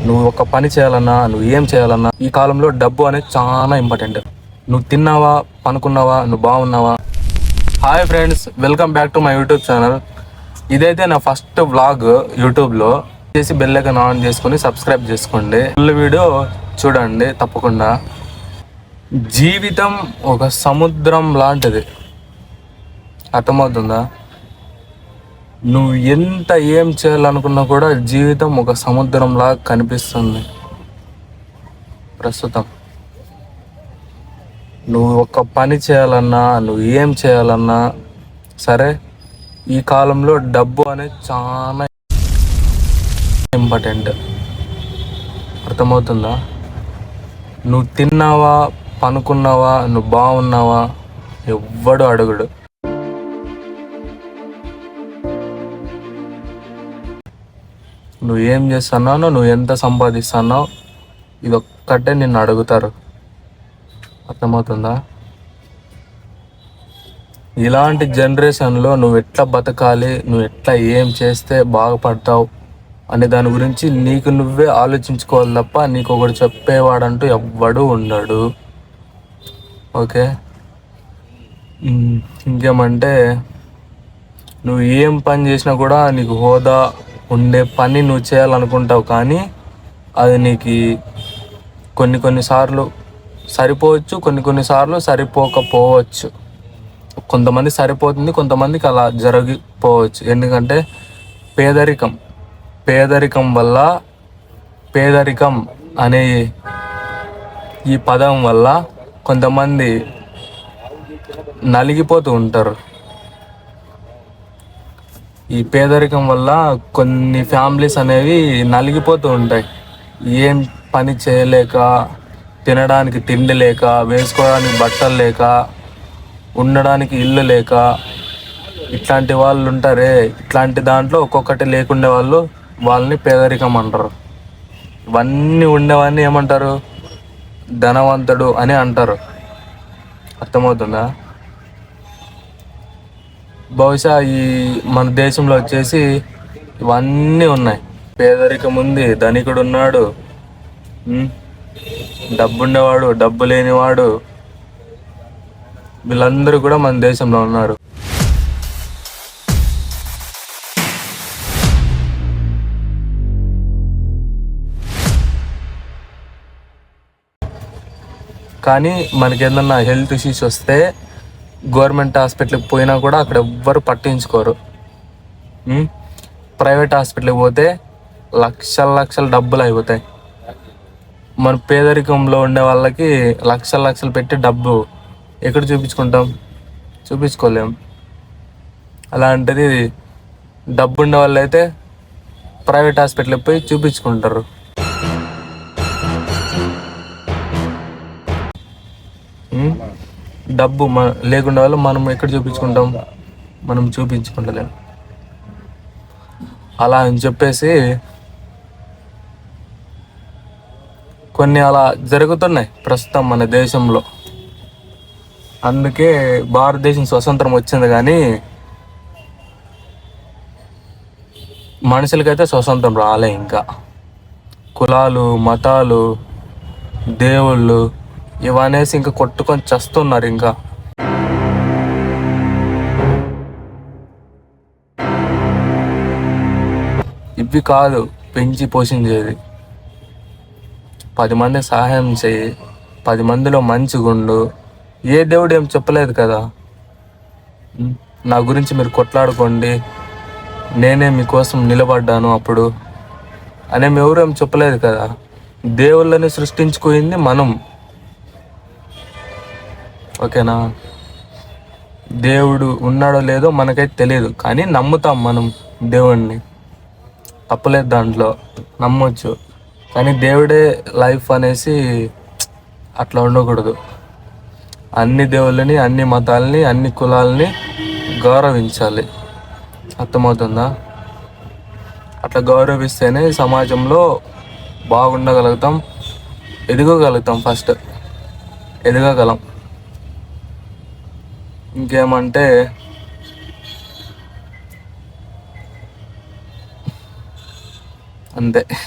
నువ్వు ఒక పని చేయాలన్నా, నువ్వు ఏం చేయాలన్నా ఈ కాలంలో డబ్బు అనేది చాలా ఇంపార్టెంట్. నువ్వు తిన్నావా, పనుకున్నావా, నువ్వు బాగున్నావా? Hi friends, welcome back to my YouTube channel. ఇదైతే నా ఫస్ట్ వ్లాగ్ యూట్యూబ్లో. చేసి బెల్ ఐకాన్ ఆన్ చేసుకొని సబ్స్క్రైబ్ చేసుకోండి. ఫుల్ వీడియో చూడండి తప్పకుండా. జీవితం ఒక సముద్రం లాంటిది, అర్థమవుతుందా? నువ్వు ఎంత ఏం చేయాలనుకున్నా కూడా జీవితం ఒక సముద్రంలా కనిపిస్తుంది ప్రస్తుతం. నువ్వు ఒక పని చేయాలన్నా, నువ్వు ఏం చేయాలన్నా సరే, ఈ కాలంలో డబ్బు అనేది చాలా ఇంపార్టెంట్, అర్థమవుతుందా? నువ్వు తిన్నావా, పనుకున్నావా, నువ్వు బాగున్నావా, ఎవ్వడు అడుగుడు. నువ్వు ఏం చేస్తున్నావు, నువ్వు ఎంత సంపాదిస్తున్నావు, ఇదొక్కటే నిన్ను అడుగుతారు, అర్థమవుతుందా? ఇలాంటి జనరేషన్లో నువ్వు ఎట్లా బతకాలి, నువ్వు ఎట్లా ఏం చేస్తే బాగుపడతావు అనే దాని గురించి నీకు నువ్వే ఆలోచించుకోవాలి తప్ప నీకు ఒకటి చెప్పేవాడంటూ ఎవ్వడు ఉండడు. ఓకే, ఇంకేమంటే నువ్వు ఏం పని చేసినా కూడా నీకు హోదా ఉండే పని నువ్వు చేయాలనుకుంటావు, కానీ అది నీకు కొన్నిసార్లు సరిపోవచ్చు, కొన్నిసార్లు సరిపోకపోవచ్చు. కొంతమంది సరిపోతుంది, కొంతమందికి అలా జరిగిపోవచ్చు. ఎందుకంటే పేదరికం వల్ల, పేదరికం అనే ఈ పదం వల్ల కొంతమంది నలిగిపోతూ ఉంటారు. ఈ పేదరికం వల్ల కొన్ని ఫ్యామిలీస్ అనేవి నలిగిపోతూ ఉంటాయి. ఏం పని చేయలేక, తినడానికి తిండి లేక, వేసుకోవడానికి బట్టలు లేక, ఉండడానికి ఇల్లు లేక, ఇట్లాంటి వాళ్ళు ఉంటారే. ఇట్లాంటి దాంట్లో ఒక్కొక్కటి లేకుండే వాళ్ళని పేదరికం అంటారు. ఇవన్నీ ఉండేవాడిని ఏమంటారు? ధనవంతుడు అని అంటారు, అర్థమవుతుందా? బహుశా ఈ మన దేశంలో వచ్చేసి ఇవన్నీ ఉన్నాయి. పేదరికం ఉంది, ధనికుడు ఉన్నాడు, డబ్బుండేవాడు, డబ్బు లేనివాడు, వీళ్ళందరూ కూడా మన దేశంలో ఉన్నారు. కానీ మనకి ఏదన్నా హెల్త్ ఇష్యూస్ వస్తే గవర్నమెంట్ హాస్పిటల్కి పోయినా కూడా అక్కడ ఎవ్వరు పట్టించుకోరు. ప్రైవేట్ హాస్పిటల్కి పోతే లక్షల డబ్బులు అయిపోతాయి. మన పేదరికంలో ఉండే వాళ్ళకి లక్షలు పెట్టి డబ్బు ఎక్కడ చూపించుకోలేం. అలాంటిది డబ్బు ఉండే వాళ్ళు అయితే ప్రైవేట్ హాస్పిటల్కి పోయి చూపించుకుంటారు. డబ్బు లేకుండా వాళ్ళు మనం ఎక్కడ మనం చూపించుకుంటలేం. అలా అని చెప్పేసి కొన్ని అలా జరుగుతున్నాయి ప్రస్తుతం మన దేశంలో. అందుకే భారతదేశం స్వతంత్రం వచ్చింది, కానీ మనుషులకైతే స్వతంత్రం రాలే. ఇంకా కులాలు, మతాలు, దేవుళ్ళు ఇవనేసి ఇంకా కొట్టుకొని చస్తున్నారు. ఇంకా ఇవి కాదు పెంచి పోషించేది. 10 మందికి సహాయం చేయి, 10 మందిలో మంచిగుండు. ఏ దేవుడు ఏం చెప్పలేదు కదా, నా గురించి మీరు కొట్లాడుకోండి, నేనే మీకోసం నిలబడ్డాను అప్పుడు అనే ఎవరు ఏం చెప్పలేదు కదా. దేవుళ్ళని సృష్టించుకుంది మనం, ఓకేనా? దేవుడు ఉన్నాడో లేదో మనకైతే తెలియదు, కానీ నమ్ముతాం మనం దేవుణ్ణి, తప్పలేదు దాంట్లో, నమ్మొచ్చు. కానీ దేవుడే లైఫ్ అనేసి అట్లా ఉండకూడదు. అన్ని దేవుళ్ళని, అన్ని మతాలని, అన్ని కులాలని గౌరవించాలి, అర్థమవుతుందా? అట్లా గౌరవిస్తేనే సమాజంలో బాగుండగలుగుతాం, ఎదగగలుగుతాం. ఫస్ట్ ఎదగగలం. ఇంకేమంటే అంతే.